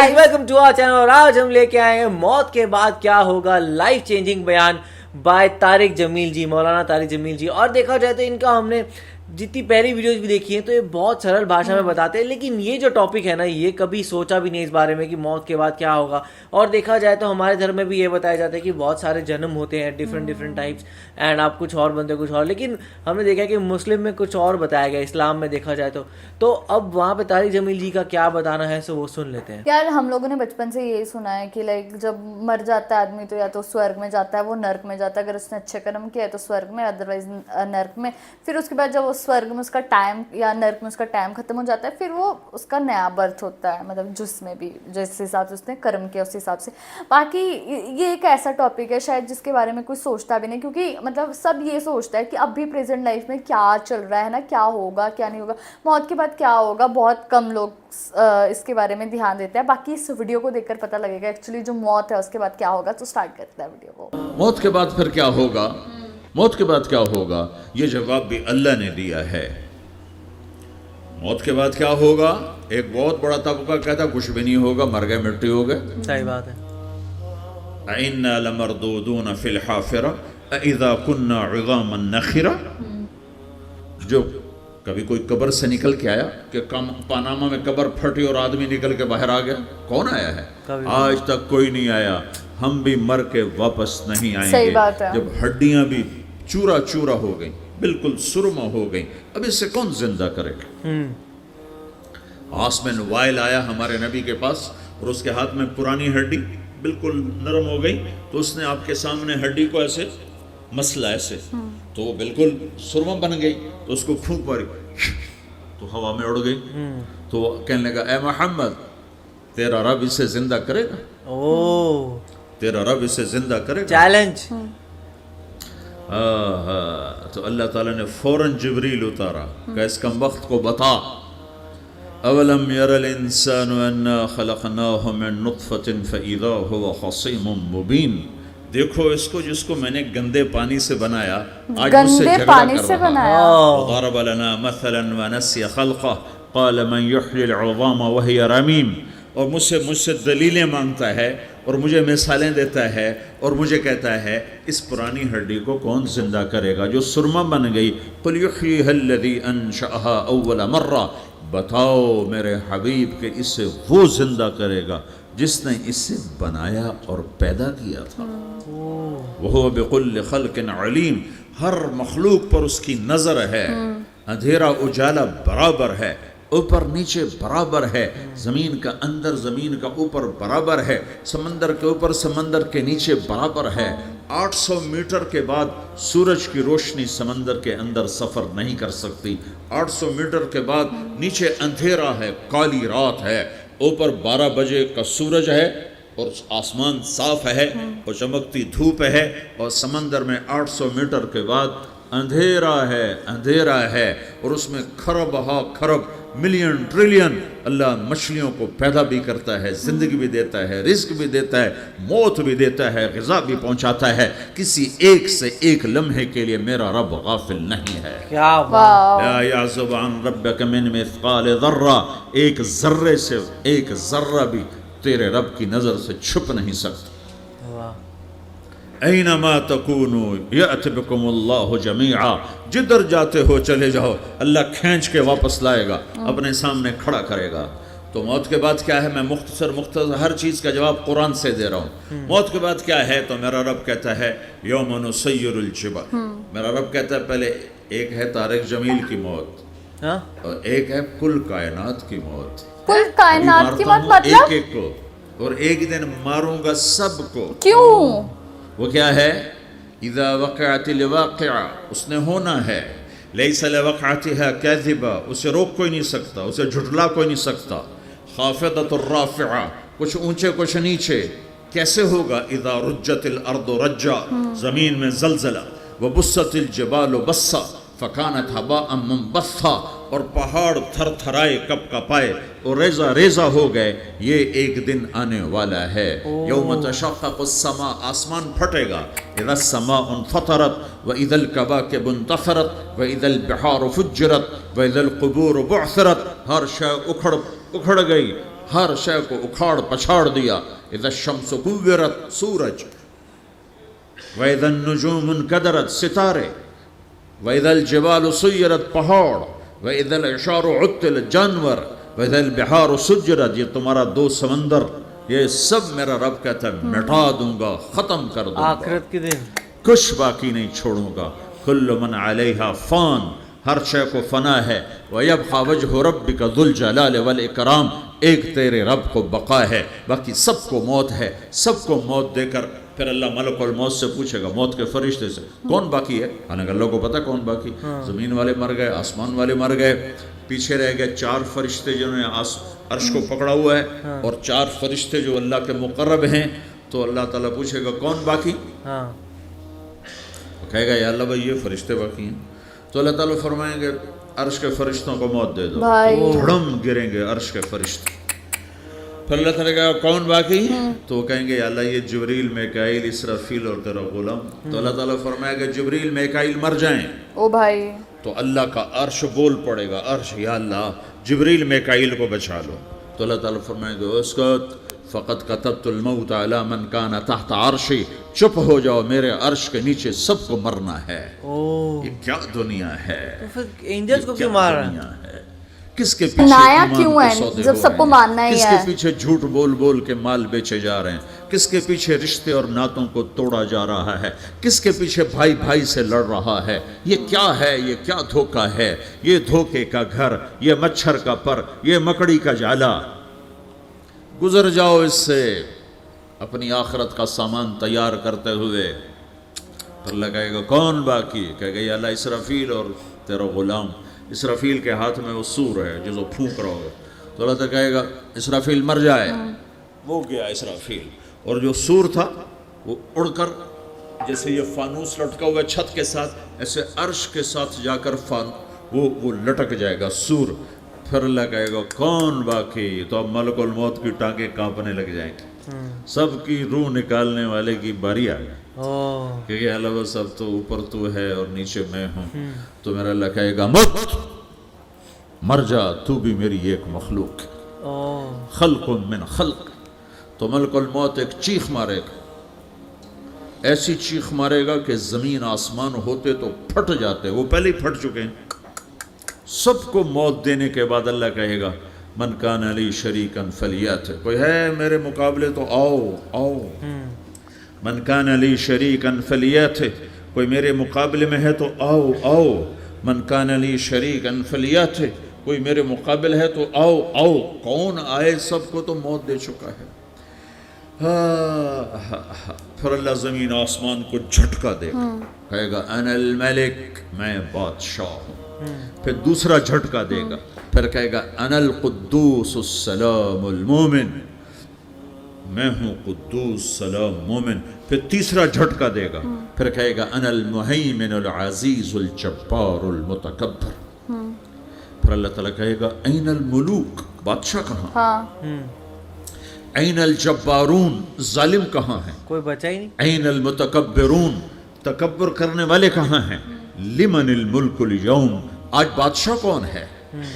guys, welcome to our channel. اور آج ہم لے کے آئے ہیں موت کے بعد کیا ہوگا لائف چینجنگ بیان بائی طارق جمیل جی, مولانا طارق جمیل جی. اور دیکھا جائے تو ان کا ہم نے جتنی پہلی ویڈیوز بھی دیکھی ہیں تو یہ بہت سرل بھاشا میں بتاتے ہیں, لیکن یہ جو ٹاپک ہے نا یہ کبھی سوچا بھی نہیں اس بارے میں کہ موت کے بعد کیا ہوگا. اور دیکھا جائے تو ہمارے دھرم میں بھی یہ بتایا جاتا ہے کہ بہت سارے جنم ہوتے ہیں ڈفرینٹ ٹائپس, اینڈ آپ کچھ اور بنتے کچھ اور, لیکن ہم نے دیکھا کہ مسلم میں کچھ اور بتایا گیا, اسلام میں دیکھا جائے تو اب وہاں پہ طارق جمیل جی کا کیا بتانا ہے سو وہ سن لیتے ہیں. یار ہم لوگوں نے بچپن سے یہی سنا ہے کہ لائک جب مر جاتا ہے آدمی تو یا تو سورگ میں جاتا ہے, وہ نرک میں جاتا ہے, اگر اس نے اچھے کرم کیا ہے تو سورگ میں, ادروائز نرک میں. پھر اس کے بعد جب وہ سورگ میں اس کا ٹائم یا نرک میں اس کا ٹائم ختم ہو جاتا ہے پھر وہ اس کا نیا برتھ ہوتا ہے, مطلب جس میں بھی جس حساب سے اس نے کرم کیا اس حساب سے. باقی یہ ایک ایسا ٹاپک ہے شاید جس کے بارے میں کوئی سوچتا بھی نہیں, کیونکہ مطلب سب یہ سوچتا ہے کہ اب بھی پریزنٹ لائف میں کیا چل رہا ہے نا, کیا ہوگا کیا نہیں ہوگا, موت کے بعد کیا ہوگا. بہت کم لوگ اس کے بارے میں دھیان دیتے ہیں. باقی اس ویڈیو کو دیکھ کر پتہ لگے گا ایکچولی جو موت ہے اس کے بعد کیا ہوگا. تو سٹارٹ کرتے ہیں ویڈیو کو. موت کے بعد پھر کیا ہوگا, موت کے بعد کیا ہوگا, یہ جواب بھی اللہ نے دیا ہے. موت کے بعد کیا ہوگا, ایک بہت بڑا طبقہ کہتا کچھ بھی نہیں ہوگا, مر گئے مٹی ہو گئے. صحیح بات ہے. اِنَّا لَمَرْدُودُونَ فِي الْحَافِرَةِ اِذَا كُنَّا عِظَامًا نَخِرَةً. جو کبھی کوئی قبر سے نکل کے آیا کہ پاناما میں قبر پھٹی اور آدمی نکل کے باہر آ گیا, کون آیا ہے؟ آج تک کوئی نہیں آیا. ہم بھی مر کے واپس نہیں آئیں گے. جب ہڈیاں بھی چورا چورا ہو گئیں, بالکل سرما ہو گئیں, اب اس سے کون زندہ کرے گا؟ آسمین وائل آیا ہمارے نبی کے پاس اور اس کے ہاتھ میں پرانی ہڈی بالکل نرم ہو گئی, تو اس نے آپ کے سامنے ہڈی کو ایسے مسلا ایسے, تو وہ بالکل سرما بن گئی. تو اس کو پھونک ماری تو ہوا میں اڑ گئی. تو وہ کہنے لگا اے محمد تیرا رب اسے زندہ کرے گا؟ تیرا رب اسے زندہ کرے گا؟ چیلنج. تو اللہ تعالیٰ نے فوراً جبریل اتارا کہ اس کم وقت کو بتا, اولم یر الانسان انا خلقناہ من نطفۃ فاذا هو خصیم مبین. دیکھو اس کو جس کو میں نے گندے پانی سے بنایا, آج مجھ سے جھگڑا کر رہا. وضرب لنا مثلا ونسی خلقہ قال من یحیی العظام وہی رمیم. اور مجھ سے دلیلیں مانگتا ہے اور مجھے مثالیں دیتا ہے اور مجھے کہتا ہے اس پرانی ہڈی کو کون زندہ کرے گا جو سرما بن گئی. قل یحییھا الذی انشأھا اول مرہ. بتاؤ میرے حبیب کہ اسے وہ زندہ کرے گا جس نے اسے بنایا اور پیدا کیا تھا. وہو بکل خلق علیم. ہر مخلوق پر اس کی نظر ہے. اندھیرا اجالا برابر ہے, اوپر نیچے برابر ہے, زمین کا اندر زمین کا اوپر برابر ہے, سمندر کے اوپر سمندر کے نیچے برابر ہے. 800 میٹر کے بعد سورج کی روشنی سمندر کے اندر سفر نہیں کر سکتی. 800 میٹر کے بعد نیچے اندھیرا ہے, کالی رات ہے, اوپر 12 بجے کا سورج ہے اور آسمان صاف ہے اور چمکتی دھوپ ہے, اور سمندر میں 800 میٹر کے بعد اندھیرا ہے اور اس میں کھرب ہا کھرب ملین ٹریلین اللہ مچھلیوں کو پیدا بھی کرتا ہے, زندگی بھی دیتا ہے, رزق بھی دیتا ہے, موت بھی دیتا ہے, غذا بھی پہنچاتا ہے. کسی ایک سے ایک لمحے کے لیے میرا رب غافل نہیں ہے. لا یعزب عن ربک من مثقال ذرہ. ایک ذرے سے ایک ذرہ بھی تیرے رب کی نظر سے چھپ نہیں سکتا. اینما تکونوا یأت بکم اللہ جمیعا. جدھر جاتے ہو چلے جاؤ, اللہ کھینچ کے واپس لائے گا, اپنے سامنے کھڑا کرے گا. تو موت کے بعد کیا ہے, میں مختصر ہر چیز کا جواب قرآن سے دے رہا ہوں. موت کے بعد کیا ہے, تو میرا رب کہتا ہے یوم نسیر الجبال. میرا رب کہتا ہے پہلے ایک ہے طارق جمیل کی موت اور ایک ہے کل کائنات کی موت. کل کائنات کی موت مطلب ایک کو, اور ایک دن ماروں گا سب کو. کیوں؟ وہ کیا ہے, اذا وقعت الواقعہ, اس نے ہونا ہے. لیس لوقعتها کاذبہ, اسے روک کوئی نہیں سکتا, اسے جھٹلا کوئی نہیں سکتا. خافضۃ الرافعہ, کچھ اونچے کچھ نیچے. کیسے ہوگا, اذا رجت الارض رجا, زمین میں زلزلہ. وبست الجبال بسا فکانت ہباء منبثا, اور پہاڑ تھر تھرائے کپ کپائے اور ریزہ ریزہ ہو گئے. یہ ایک دن آنے والا ہے. یوم تشقق السماء, آسمان پھٹے گا. اذا السماء انفطرت واذا الكواكب انتثرت واذا البحار فجرت واذا القبور بعثرت. ہر شے اکھڑ گئی, ہر شے کو اکھاڑ پچھاڑ دیا. اذا الشمس کورت سورج، واذا النجوم انکدرت ستارے، واذا الجبال سیرت پہاڑ، واذا العشار عطلت جانور، واذا البحار سجرت، یہ تمہارا 2 سمندر، یہ سب میرا رب کہتا ہے مٹا دوں گا، ختم کر دوں گا، آخرت کے دن کچھ باقی نہیں چھوڑوں گا. کل من علیہا فان، ہر شے کو فنا ہے. وَيَبْقَى وَجْهُ رَبِّكَ ذُو الْجَلَالِ وَالْإِكْرَامِ، ایک تیرے رب کو بقا ہے، باقی سب کو موت ہے. سب کو موت دے کر پھر اللہ ملک الموت سے پوچھے گا، موت کے فرشتے سے کون باقی ہے؟ حالانکہ اللہ کو پتہ کون باقی. زمین والے مر گئے، آسمان والے مر گئے، پیچھے رہ گئے 4 فرشتے جنہوں نے عرش کو پکڑا ہوا ہے، اور 4 فرشتے جو اللہ کے مقرب ہیں. تو اللہ تعالیٰ پوچھے گا کون باقی؟ ہاں کہے گا یا اللہ بھائی یہ فرشتے باقی ہیں. تو اللہ تعالیٰ فرمائیں گے عرش کے فرشتوں کو موت دے دو، دھڑم گریں گے عرش کے فرشتے. پھر اللہ تعالیٰ کہا کون باقی؟ تو وہ کہیں گے یا اللہ یہ جبریل، میکائیل، اسرافیل اور تیرا غلام. تو اللہ تعالیٰ فرمائے گا جبریل میکائیل مر جائیں او بھائی، تو اللہ کا عرش بول پڑے گا، عرش یا اللہ جبریل میکائیل کو بچا لو. تو اللہ تعالیٰ فرمائے گا اسکت فقط کتبت الموت علی من کان تحت عرشی، چپ ہو جاؤ، میرے عرش کے نیچے سب کو مرنا ہے. یہ کیا دنیا ہے؟ تو پھر اینجلز کو کیوں مار رہا ہے؟ دنیا ہے کس کے پیچھے نایا ایمان کیوں کے ہے سودے جب ہو سب رہے کو ہیں؟ ماننا ہی کس ہے؟ کے پیچھے جھوٹ بول بول کے مال بیچے جا رہے ہیں؟ کس کے پیچھے رشتے اور ناتوں کو توڑا جا رہا ہے؟ کس کے پیچھے بھائی بھائی سے لڑ رہا ہے؟ یہ کیا ہے؟ یہ کیا دھوکہ ہے؟ یہ دھوکے کا گھر، یہ مچھر کا پر، یہ مکڑی کا جالا. گزر جاؤ اس سے اپنی آخرت کا سامان تیار کرتے ہوئے. پھر اللہ کہے گا کون باقی؟ کہے گا یا اللہ اسرافیل اور تیرا غلام. اسرافیل کے ہاتھ میں وہ سور ہے جو پھونک رہا ہوگا. تو اللہ تعالیٰ کہے گا اسرافیل مر جائے. وہ گیا اسرافیل، اور جو سور تھا وہ اڑ کر جیسے یہ فانوس لٹکا ہوا چھت کے ساتھ، ایسے عرش کے ساتھ جا کر وہ لٹک جائے گا سور. پھر اللہ کہے گا کون باقی؟ تو اب ملک الموت کی ٹانگیں کانپنے لگ جائیں گی. سب کی روح نکالنے والے کی باری آ گئی، کیونکہ اللہ بس اب تو اوپر تو ہے اور نیچے میں ہوں. تو میرا اللہ کہے گا مت، مر جا، تو بھی میری ایک مخلوق، خلق من خلق. تو ملک الموت ایک چیخ مارے گا، ایسی چیخ مارے گا کہ زمین آسمان ہوتے تو پھٹ جاتے، وہ پہلے ہی پھٹ چکے ہیں. سب کو موت دینے کے بعد اللہ کہے گا من کان علی شریکن فلیات، کوئی ہے میرے مقابلے تو آؤ آؤ. من کان علی شریکن فلیات، کوئی میرے مقابلے میں ہے تو آؤ آؤ. من کان علی شریکن فلیات، کوئی میرے مقابل ہے تو آؤ آؤ. کون آئے؟ سب کو تو موت دے چکا ہے. پھر اللہ زمین آسمان کو جھٹکا دے گا، کہے گا انا الملک، میں بادشاہ ہوں. پھر دوسرا جھٹکا دے گا، پھر کہے گا انا القدوس السلام المومن، میں ہوں قدوس سلام مومن. پھر تیسرا جھٹکا دے گا، پھر کہے گا انا المہیمن العزیز الجبار المتکبر. پھر اللہ تعالیٰ کہے گا این الملوک، بادشاہ کہاں؟ این الجبارون، ظالم کہاں ہیں؟ کوئی بچا ہی نہیں. این المتکبرون، تکبر کرنے والے کہاں ہیں؟ لمن الملک اليوم، آج بادشاہ کون ہے؟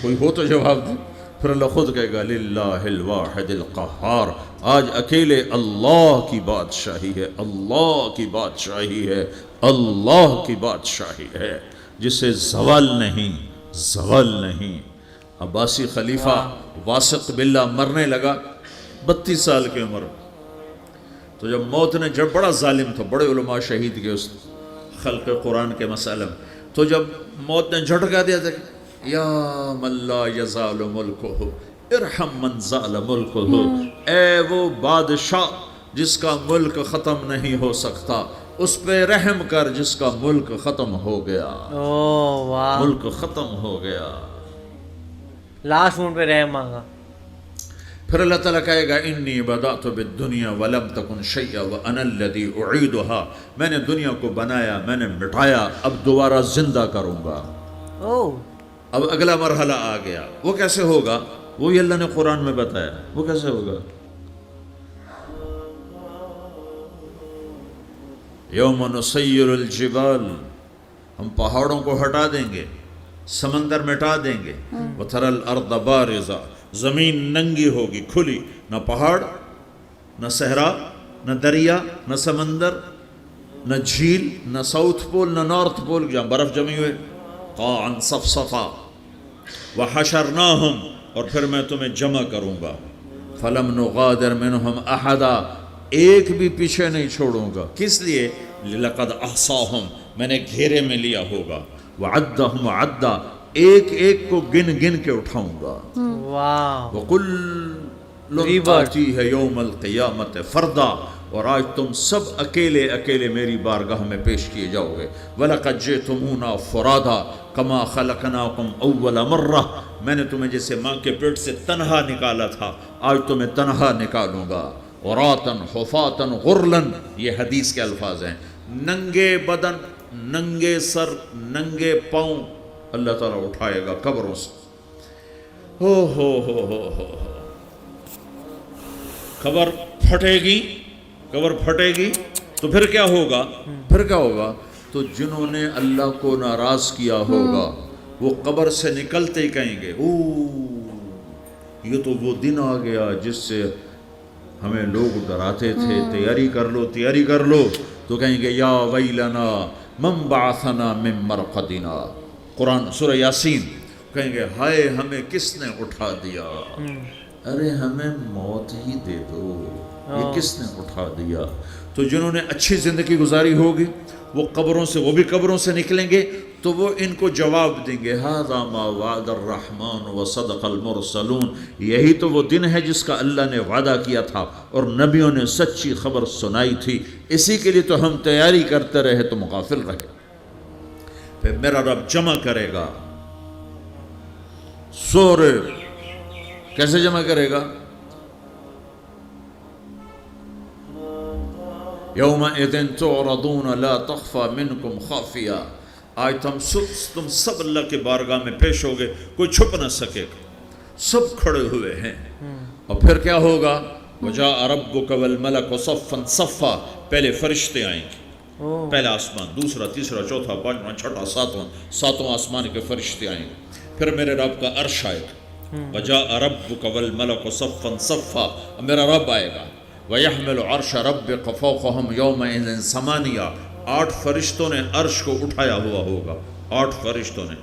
کوئی ہو تو جواب دے. پھر اللہ خود کہے گا للہ الواحد القہار، آج اکیلے اللہ کی بادشاہی ہے، اللہ کی بادشاہی ہے، اللہ کی بادشاہی ہے جسے زوال نہیں، زوال نہیں. عباسی خلیفہ واسق باللہ مرنے لگا 32 سال کی عمر. تو جب موت نے، جب بڑا ظالم تھا، بڑے علماء شہید کے اس خلق قرآن کے مسئلہ میں، تو جب موت نے جھٹکا دیا تھا یا من لا یزال ملکہ ارحم من زال ملکہ، اے وہ بادشاہ جس کا ملک ختم نہیں ہو سکتا، اس پہ رحم کر جس کا ملک ختم ہو گیا. ملک ختم ہو گیا. لاسٹ مونٹ پہ رحم مانگا. پھر اللہ تعالیٰ کہے گا انی بدأت بالدنیا ولم تکن شیئا وانا الذی اعیدها، میں نے دنیا کو بنایا، میں نے مٹایا، اب دوبارہ زندہ کروں گا. اب اگلا مرحلہ آ گیا. وہ کیسے ہوگا؟ وہی اللہ نے قرآن میں بتایا. وہ کیسے ہوگا؟ یوم نسیر الجبال، ہم پہاڑوں کو ہٹا دیں گے، سمندر مٹا دیں گے. وتری الارض بارزہ زمین ننگی ہوگی کھلی، نہ پہاڑ نہ صحرا نہ دریا نہ سمندر نہ جھیل نہ ساؤتھ پول نہ نارتھ پول جہاں برف جمی ہوئے، قاعا صفصفا وحشرناہم، اور پھر میں تمہیں جمع کروں گا، فلم نغادر منہم احدا، ایک بھی پیچھے نہیں چھوڑوں گا، کس لیے؟ لقد احصاہم، میں نے گھیرے میں لیا ہوگا، وعدہم عدا، ایک ایک کو گن گن کے اٹھاؤں گا، واو، وَكُلٌّ آتیہ یوم القیامت فردا، اور آج تم سب اکیلے اکیلے میری بارگاہ میں پیش کیے جاؤ گے، وَلَقَدْ جِئْتُمُونَا فُرَادًا كَمَا خَلَقْنَاكُمْ أَوَّلَ مَرَّةٍ، میں نے تمہیں جیسے ماں کے پیٹ سے تنہا نکالا تھا آج تمہیں تنہا نکالوں گا، عُرَاةً حُفَاةً غُرْلًا، یہ حدیث کے الفاظ ہیں، ننگے بدن، ننگے سر، ننگے پاؤں اللہ تعالیٰ اٹھائے گا قبروں سے، ہو قبر پھٹے گی تو پھر کیا ہوگا؟ تو جنہوں نے اللہ کو ناراض کیا ہوگا وہ قبر سے نکلتے ہی کہیں گے یہ تو وہ دن آ گیا جس سے ہمیں لوگ ڈراتے تھے، تیاری کر لو، تو کہیں گے یا ویلنا من بعثنا من مرقدنا، قرآن سورہ یاسین، کہیں گے ہائے ہمیں کس نے اٹھا دیا، ارے ہمیں موت ہی دے دو، یہ کس نے اٹھا دیا؟ تو جنہوں نے اچھی زندگی گزاری ہوگی وہ بھی قبروں سے نکلیں گے تو وہ ان کو جواب دیں گے ھذا ما وعد الرحمن وصدق المرسلون، یہی تو وہ دن ہے جس کا اللہ نے وعدہ کیا تھا اور نبیوں نے سچی خبر سنائی تھی، اسی کے لیے تو ہم تیاری کرتے رہے، تم غافل رہے۔ پھر میرا رب جمع کرے گا سورے، کیسے جمع کرے گا؟ یومئذ تعرضون لا تخفى منکم خافیہ، آج تم سب اللہ کے بارگاہ میں پیش ہوگے، کوئی چھپ نہ سکے گا، سب کھڑے ہوئے ہیں، اور پھر کیا ہوگا؟ وجاء ربک والملک صفا صفا، پہلے فرشتے آئیں گے، پہلا آسمان، دوسرا، تیسرا، چوتھا، پانچواں، چھٹا، ساتواں آسمان کے فرشتے آئیں گے، پھر میرے رب کا عرش آئے گا، وجاء ربک والملک صفا صفا، میرا رب آئے گا، وَيَحْمِلُ عَرْشَ رَبِّكَ فَوْقَهُمْ يَوْمَئِذٍ ثَمَانِيَةٌ، 8 فرشتوں نے عرش کو اٹھایا ہوا ہوگا، 8 فرشتوں نے،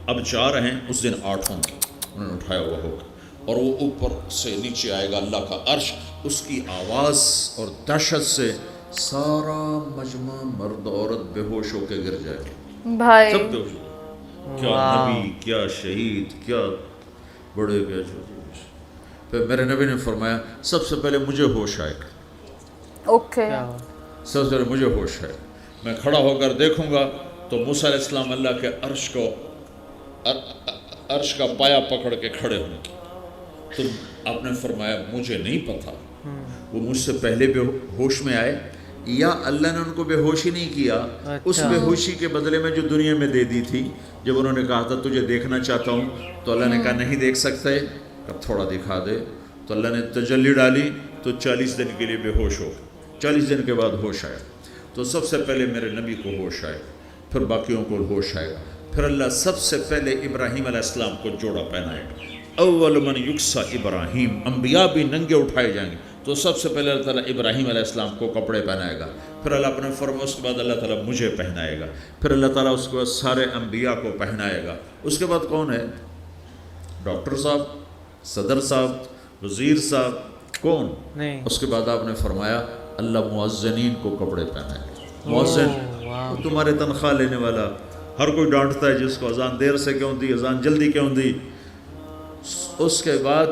اب 4 ہیں، اس دن 8 ہوں گے، انہوں نے اٹھایا ہوا ہوگا، اور وہ اوپر سے نیچے آئے گا اللہ کا عرش، اس کی آواز اور دہشت سے سارا مجمع مرد عورت بے ہوش ہو کے گر جائے گا، بھائی سب بے ہوش ہو، کیا نبی، کیا شہید، کیا بڑے، کیا چھوٹے۔ پھر میرے نبی نے فرمایا سب سے پہلے مجھے ہوش آئے گا، اوکے، سب سے پہلے مجھے ہوش ہے، میں کھڑا ہو کر دیکھوں گا تو موسیٰ علیہ السلام اللہ کے عرش کا پایا پکڑ کے کھڑے ہوں گے، تو آپ نے فرمایا مجھے نہیں پتا وہ مجھ سے پہلے بے ہوش میں آئے یا اللہ نے ان کو بے ہوشی نہیں کیا، اس بے ہوشی کے بدلے میں جو دنیا میں دے دی تھی، جب انہوں نے کہا تھا تجھے دیکھنا چاہتا ہوں تو اللہ نے کہا نہیں دیکھ سکتے، اب تھوڑا دکھا دے، تو اللہ نے تجلی ڈالی تو 40 دن کے لیے بے ہوش ہو گئے، 40 دن کے بعد ہوش آیا، تو سب سے پہلے میرے نبی کو ہوش آئے، پھر باقیوں کو ہوش آئے گا، پھر اللہ سب سے پہلے ابراہیم علیہ السلام کو جوڑا پہنائے گا، اول من یکسا ابراہیم، انبیاء بھی ننگے اٹھائے جائیں گے، تو سب سے پہلے اللہ تعالیٰ ابراہیم علیہ السلام کو کپڑے پہنائے گا، پھر اللہ اپنے فرما، اس کے بعد اللہ تعالیٰ مجھے پہنائے گا، پھر اللہ تعالیٰ اس کے بعد سارے انبیاء کو پہنائے گا، اس کے بعد کون ہے؟ ڈاکٹر صاحب، صدر صاحب، وزیر صاحب، کون؟ نہیں، اس کے بعد آپ نے فرمایا اللہ مؤذنین کو کپڑے پہنائے گا، مؤذن تمہارے تنخواہ لینے والا، ہر کوئی ڈانٹتا ہے جس کو اذان دیر سے کیوں دی، اذان جلدی کیوں دی، اس کے بعد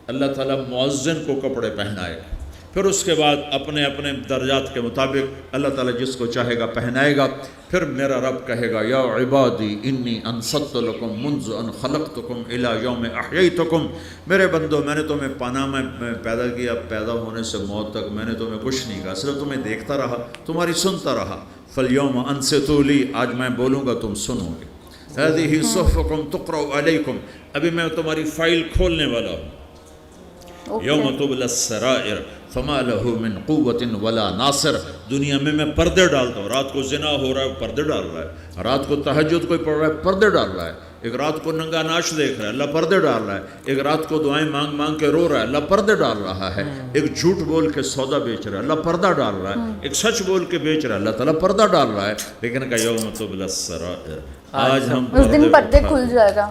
اللہ تعالیٰ مؤذن کو کپڑے پہنائے گا، پھر اس کے بعد اپنے اپنے درجات کے مطابق اللہ تعالیٰ جس کو چاہے گا پہنائے گا، پھر میرا رب کہے گا یا عبادی انی انصت لکم منذ ان خلقتکم الی یوم احییتکم، میرے بندو میں نے تمہیں پناہ میں پیدا کیا، پیدا ہونے سے موت تک میں نے تمہیں کچھ نہیں کہا، صرف تمہیں دیکھتا رہا، تمہاری سنتا رہا، فالیوم انصتوا لی، آج میں بولوں گا تم سنو گے، ہذہ صحفکم تقرأ علیکم، ابھی میں تمہاری فائل کھولنے والا ہوں، یوم تبلی السرائر فما لہ من قوت ولا ناصر، دنیا میں پردے ڈالتا ہوں، رات کو زنا ہو رہا ہے پردے ڈال رہا ہے، رات کو تہجد کوئی پڑھ رہا ہے پردے ڈال رہا ہے، ایک رات کو ننگا ناچ دیکھ رہا ہے، اللہ پردے ڈال رہا ہے، ایک رات کو دعائیں مانگ مانگ کے رو رہا ہے، اللہ پردے ڈال رہا ہے، ایک جھوٹ بول کے سودا بیچ رہا ہے، اللہ پردہ ڈال رہا ہے، ایک سچ بول کے بیچ رہا ہے، اللہ تعالیٰ پردہ ڈال رہا ہے. لیکن کہ یوم تبلی السرائر، آج ہم اس دن پردے کھل جائے گا.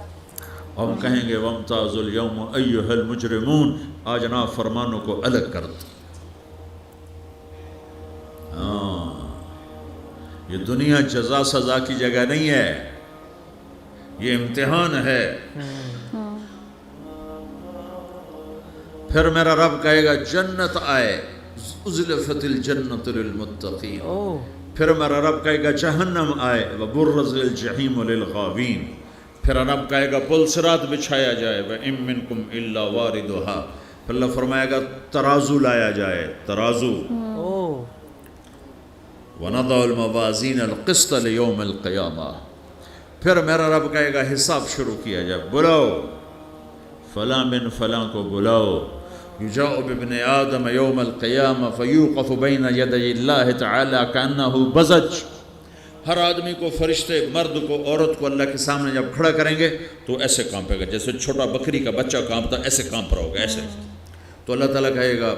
ہم کہیں گے وامتازوا اليوم ایھا المجرمون، آج نافرمانوں کو الگ کر دو. یہ دنیا جزا سزا کی جگہ نہیں ہے، یہ امتحان ہے. پھر میرا رب کہے گا جنت آئے، ازلفت الجنت للمتقین. پھر میرا رب کہے گا جہنم آئے، وبرزت الجحیم للغاوین. پھر رب کہے گا پل صراط بچھایا جائے، وَإِن مِّنكُمْ إِلَّا وَارِدُهَا. پھر اللہ فرمائے گا ترازو لایا جائے، ترازو. وَنَضَعُ الْمَوَازِينَ الْقِسْطَ لِيَوْمِ الْقِيَامَةِ. پھر میرا رب کہے گا حساب شروع کیا جائے، بلاؤ فلاں بن فلاں کو بلاؤ. یجاء بابن آدم یوم القیامہ فیوقف بین یدی اللہ تعالی کأنہ بزج. ہر آدمی کو، فرشتے، مرد کو، عورت کو اللہ کے سامنے جب کھڑا کریں گے تو ایسے کانپے گا جیسے چھوٹا بکری کا بچہ کانپتا، ایسے کانپ رہا ہوگا ایسے. تو اللہ تعالیٰ کہے گا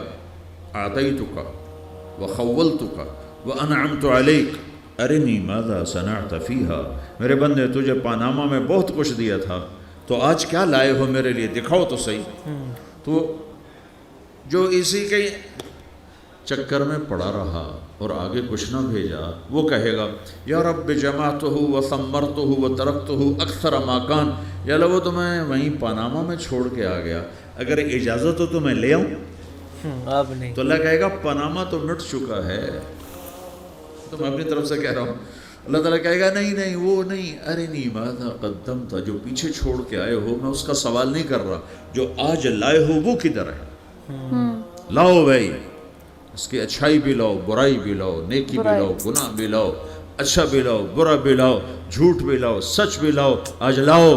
اعطیتک وخولتک وانعمت علیک ارنی ماذا صنعت فیہا. میرے بندے تجھے پاناما میں بہت کچھ دیا تھا، تو آج کیا لائے ہو میرے لیے، دکھاؤ تو صحیح. تو جو اسی کے چکر میں پڑا رہا اور آگے کچھ نہ بھیجا، وہ کہے گا یا رب جمعتہ وثمرتہ وترکتہ اکثر ما کان. یا اللہ وہ تو میں وہیں پاناما میں چھوڑ کے آ گیا، اگر اجازت ہو تو میں لے آؤں. اب نہیں. تو اللہ کہے گا پاناما تو مٹ چکا ہے، تو میں اپنی طرف سے کہہ رہا ہوں. اللہ تعالیٰ کہے گا نہیں نہیں وہ نہیں، ارنی ماذا قدمت. جو پیچھے چھوڑ کے آئے ہو میں اس کا سوال نہیں کر رہا، جو آج لائے ہو وہ کدھر ہے. لاؤ بھائی، اس کی اچھائی بھی لاؤ، برائی بھی لاؤ، نیکی بھی لاؤ، گناہ بھی لاؤ، اچھا بھی لاؤ، برا بھی لاؤ، جھوٹ بھی لاؤ، سچ بھی لاؤ. آج لاؤ،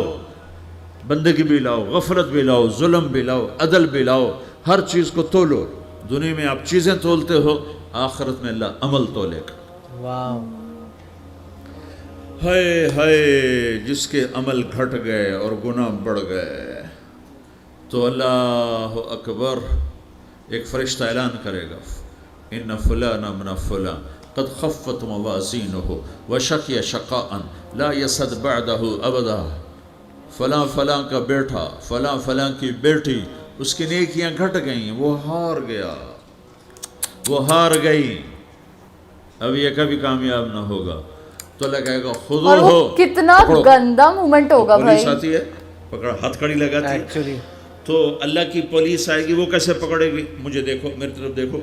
بندگی بھی لاؤ، غفلت بھی لاؤ، ظلم بھی لاؤ، عدل بھی لاؤ. ہر چیز کو تولو. دنیا میں آپ چیزیں تولتے ہو، آخرت میں اللہ عمل تولے گا. واو. ہائے ہائے جس کے عمل گھٹ گئے اور گناہ بڑھ گئے، تو اللہ اکبر، ایک فرشتہ اعلان کرے گا ان فلان من فلان قد خفت موازینہ وشقی شقاء لا یسد بعدہ ابدا. فلاں فلاں کا بیٹا، فلاں فلاں کی بیٹی، اس کی نیکیاں گھٹ گئیں، وہ ہار گیا، وہ ہار گئی، اب یہ کبھی کامیاب نہ ہوگا. تو اللہ کہے گا خودو ہو. کتنا گندا مومنٹ ہوگا بھائی. پولیس آتی ہے، پکڑ ہتھ کڑی لگاتی ہے. ایکچولی تو اللہ کی پولیس آئے گی، وہ کیسے پکڑے گی؟ مجھے دیکھو، میری طرف دیکھو.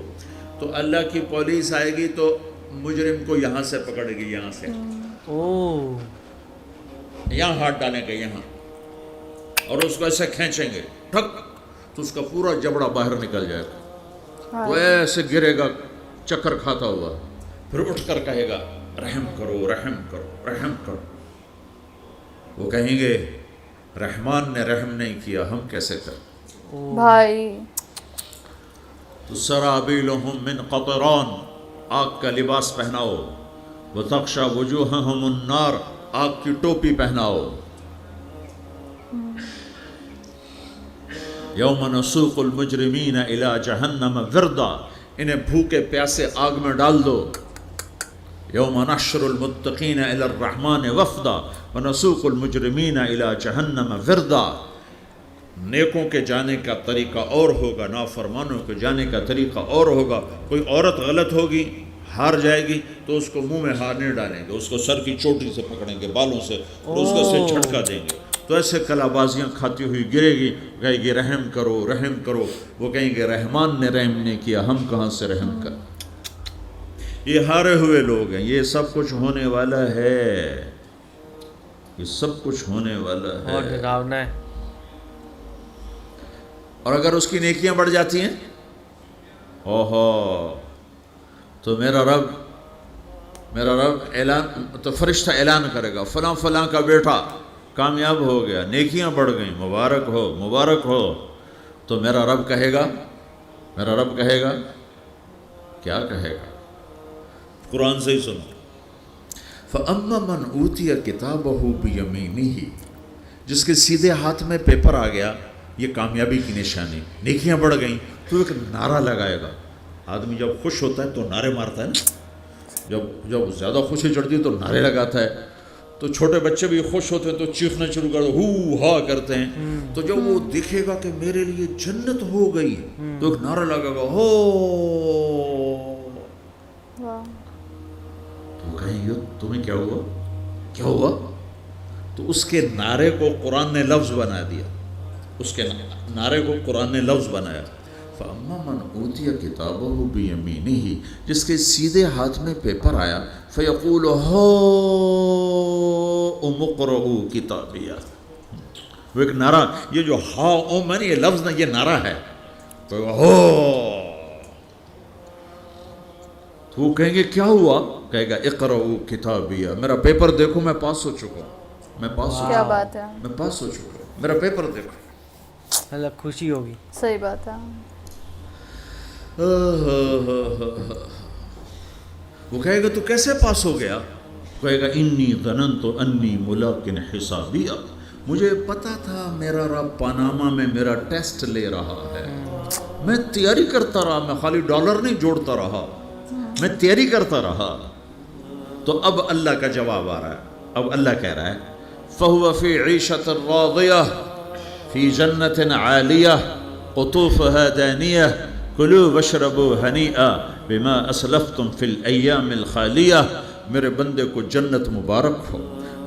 تو اللہ کی پولیس آئے گی تو مجرم کو یہاں سے پکڑے گی، یہاں سے، یہاں ہاتھ ڈالیں گے یہاں، اور اس کو ایسے کھینچیں گے ٹھک، تو اس کا پورا جبڑا باہر نکل جائے گا. وہ ایسے گرے گا چکر کھاتا ہوا، پھر اٹھ کر کہے گا رحم کرو، رحم کرو، رحم کرو. وہ کہیں گے رحمان نے رحم نہیں کیا، ہم کیسے کریں بھائی. تو سرابیلہم من قطران، آگ کا لباس پہناؤ. وتغشی وجوہہم النار، آگ کی ٹوپی پہناؤ. یوم نسوق المجرمین الی جہنم وردا، انہیں بھوکے پیاسے آگ میں ڈال دو. یوم نحشر المتقین الی الرحمن وفدا ونسوق المجرمین الی جہنم وردا. نیکوں کے جانے کا طریقہ اور ہوگا، نافرمانوں کے جانے کا طریقہ اور ہوگا. کوئی عورت غلط ہوگی، ہار جائے گی، تو اس کو منہ میں ہار نہیں ڈالیں گے، اس کو سر کی چوٹی سے پکڑیں گے، بالوں سے، اور اس کو سے جھٹکا دیں گے. تو ایسے کلا بازیاں کھاتی ہوئی گرے گی، کہے گی رحم کرو، رحم کرو. وہ کہیں گے رحمان نے رحم نہیں کیا، ہم کہاں سے رحم کریں. یہ ہارے ہوئے لوگ ہیں. یہ سب کچھ ہونے والا ہے، یہ سب کچھ ہونے والا ہے. بہت ڈراؤنا ہے. اور اگر اس کی نیکیاں بڑھ جاتی ہیں، اوہو، تو میرا رب اعلان، تو فرشتہ اعلان کرے گا فلاں فلاں کا بیٹا کامیاب ہو گیا، نیکیاں بڑھ گئیں، مبارک ہو، مبارک ہو. تو میرا رب کہے گا کیا کہے گا؟ قرآن سے ہی سنو. فَأَمَّا مَنْ أُوتِيَ كِتَابَهُ بِيَمِينِهِ، جس کے سیدھے ہاتھ میں پیپر آ گیا یہ کامیابی کی نشانی, نیکیاں بڑھ گئیں, تو ایک نعرہ لگائے گا. آدمی جب خوش ہوتا ہے تو نعرے مارتا ہے نا, جب زیادہ خوشی چڑھتی ہے تو نعرے لگاتا ہے. تو چھوٹے بچے بھی خوش ہوتے ہیں تو چیخنا شروع کر دو, ہو ہا کرتے ہیں. تو جب وہ دیکھے گا کہ میرے لیے جنت ہو گئی تو ایک نعرہ لگے گا, ہو. تو کہیں گے تمہیں کیا ہوا, کیا ہوا؟ تو اس کے نعرے کو قرآن نے لفظ بنا دیا, اس کے نعرے کو قرآن نے لفظ بنایا. فَأَمَّا مَنْ أُوتِيَ كِتَابَهُ بِيَمِينِهِ, جس کے سیدھے ہاتھ میں پیپر آیا, فَيَقُولُ هَاؤْمُ اقْرَءُوا كِتَابِيَهْ. وہ ایک نعرہ, یہ جو ہا اوم ہے نا, یہ لفظ نہ, یہ نعرہ ہے. تو وہ کہیں گے کیا ہوا؟ کہے گا اقرؤوا کتابیہ, میرا پیپر دیکھو, میں پاس ہو چکا ہوں, میں پاس ہو کیا چکا بات ہے, ہوں, میں پاس ہو چکا ہوں, میرا پیپر دیکھو. مطلب خوشی ہوگی. صحیح بات ہے. وہ کہے گا تو کیسے پاس ہو گیا؟ کہے گا انی ظننت انی ملاق حسابیہ, مجھے پتا تھا میرا رب پاناما میں میرا ٹیسٹ لے رہا ہے. میں تیاری کرتا رہا, میں خالی ڈالر نہیں جوڑتا رہا, میں تیاری کرتا رہا. تو اب اللہ کا جواب آ رہا ہے. اب اللہ کہہ رہا ہے فَهُوَ فِي عِيشَةٍ رَاضِيَةٍ فِي جَنَّةٍ عَالِيَةٍ قُطُوفُهَا دَانِيَةٌ كُلُوا وَاشْرَبُوا هَنِيئًا بِمَا أَسْلَفْتُمْ فِي الْأَيَّامِ الْخَالِيَةِ. میرے بندے کو جنت مبارک ہو,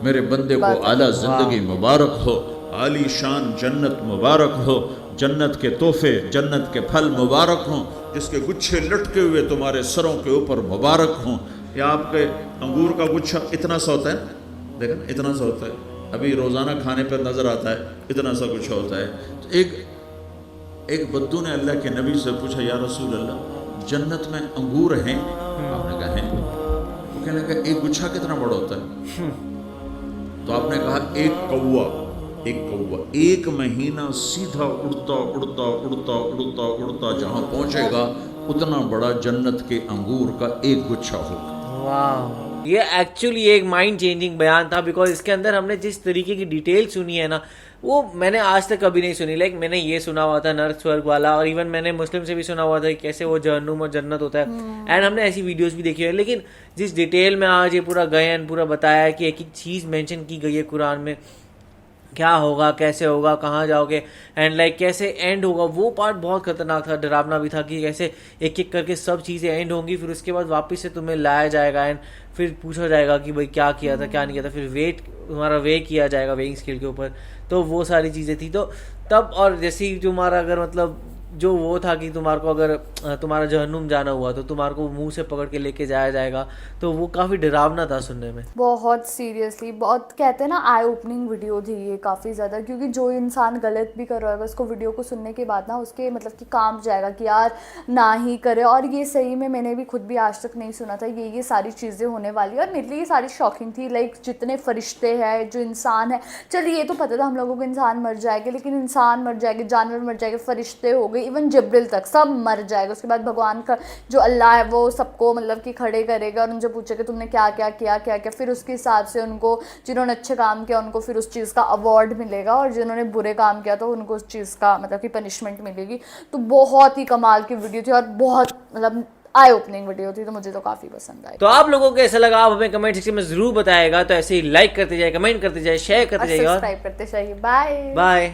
میرے بندے کو اعلیٰ زندگی مبارک ہو, عالی شان جنت مبارک ہو, جنت کے تحفے, جنت کے پھل مبارک ہوں, جس کے گچھے لٹکے ہوئے تمہارے سروں کے اوپر مبارک ہوں. یا آپ کے انگور کا گچھا اتنا سا ہوتا ہے, دیکھیں اتنا سا ہوتا ہے, ابھی روزانہ کھانے پر نظر آتا ہے, اتنا سا گچھا ہوتا ہے. تو ایک بدو نے اللہ کے نبی سے پوچھا, یا رسول اللہ جنت میں انگور ہیں؟ آپ نے کہا ہیں. وہ کہنے لگا ایک گچھا کتنا بڑا ہوتا ہے؟ تو آپ نے کہا ایک کوا ایک مہینہ سیدھا اڑتا اڑتا اڑتا اڑتا اڑتا جہاں پہنچے گا اتنا بڑا جنت کے انگور کا ایک گچھا ہوگا. واو, یہ ایکچولی ایک مائنڈ چینجنگ بیان تھا, بیکاز اس کے اندر ہم نے جس طریقے کی ڈیٹیل سنی ہے نا, وہ میں نے آج تک کبھی نہیں سنی. لائک میں نے یہ سنا ہوا تھا نرک سورگ والا, اور ایون میں نے مسلم سے بھی سنا ہوا تھا کہ کیسے وہ جہنم اور جنت ہوتا ہے, اینڈ ہم نے ایسی ویڈیوز بھی دیکھی ہے. لیکن جس ڈیٹیل میں آج یہ پورا گئے ہیں, پورا بتایا ہے کہ ایک ایک چیز مینشن کی گئی ہے قرآن میں, کیا ہوگا, کیسے ہوگا, کہاں جاؤ گے, اینڈ لائک کیسے اینڈ ہوگا, وہ پارٹ بہت خطرناک تھا, ڈراونا بھی تھا کہ کیسے ایک ایک کر کے سب چیزیں اینڈ ہوں گی, پھر اس کے بعد واپس سے تمہیں لایا جائے گا, اینڈ پھر پوچھا جائے گا کہ بھائی کیا کیا تھا کیا نہیں کیا تھا, پھر ویٹ تمہارا وے کیا جائے گا ویئنگ اسکیل کے اوپر. تو وہ ساری چیزیں تھیں. تو تب, اور جیسے ہی تمہارا اگر مطلب جو وہ تھا کہ تمہارے کو اگر تمہارا جہنم جانا ہوا تو تمہارے کو منہ سے پکڑ کے لے کے جایا جائے گا, تو وہ کافی ڈراونا تھا سننے میں. بہت سیریسلی, بہت کہتے ہیں نا آئی اوپننگ ویڈیو تھی یہ کافی زیادہ, کیونکہ جو انسان غلط بھی کر رہا ہوگا اس کو ویڈیو کو سننے کے بعد نا اس کے مطلب کہ کام جائے گا کہ یار نہ ہی کرے. اور یہ صحیح میں نے بھی خود بھی آج تک نہیں سنا تھا یہ ساری چیزیں ہونے والی, اور میرے لیے یہ ساری شاکنگ تھی. لائک جتنے فرشتے ہیں, جو انسان ہے, چلیے یہ تو پتہ تھا ہم لوگوں کو انسان مر جائے گا, لیکن انسان مر جائے گا, جانور مر جائے گا, فرشتے ہو گئے, ایون جبریل تک سب مر جائے گا. اس کے بعد بھگوان کا جو اللہ ہے وہ سب کو مطلب کہ کھڑے کرے گا اور ان سے پوچھے کہ تم نے کیا کیا کیا کیا کیا, پھر اس کے حساب سے ان کو جنہوں نے اچھے کام کیا ان کو پھر اس چیز کا ایوارڈ ملے گا, اور جنہوں نے برے کام کیا تو ان کو اس چیز کا مطلب کہ پنشمنٹ ملے گی. تو بہت ہی کمال کی ویڈیو تھی اور بہت مطلب آئی اوپننگ ویڈیو تھی, تو مجھے تو کافی پسند آئی. تو آپ لوگوں کو ایسا لگا آپ ہمیں کمنٹ سیکشن میں ضرور بتائے گا. تو ایسے ہی لائک کرتے جائے, کمنٹ کرتے جائے, شیئر کرتے جائے, اور سبسکرائب کرتے چاہیے. Bye bye.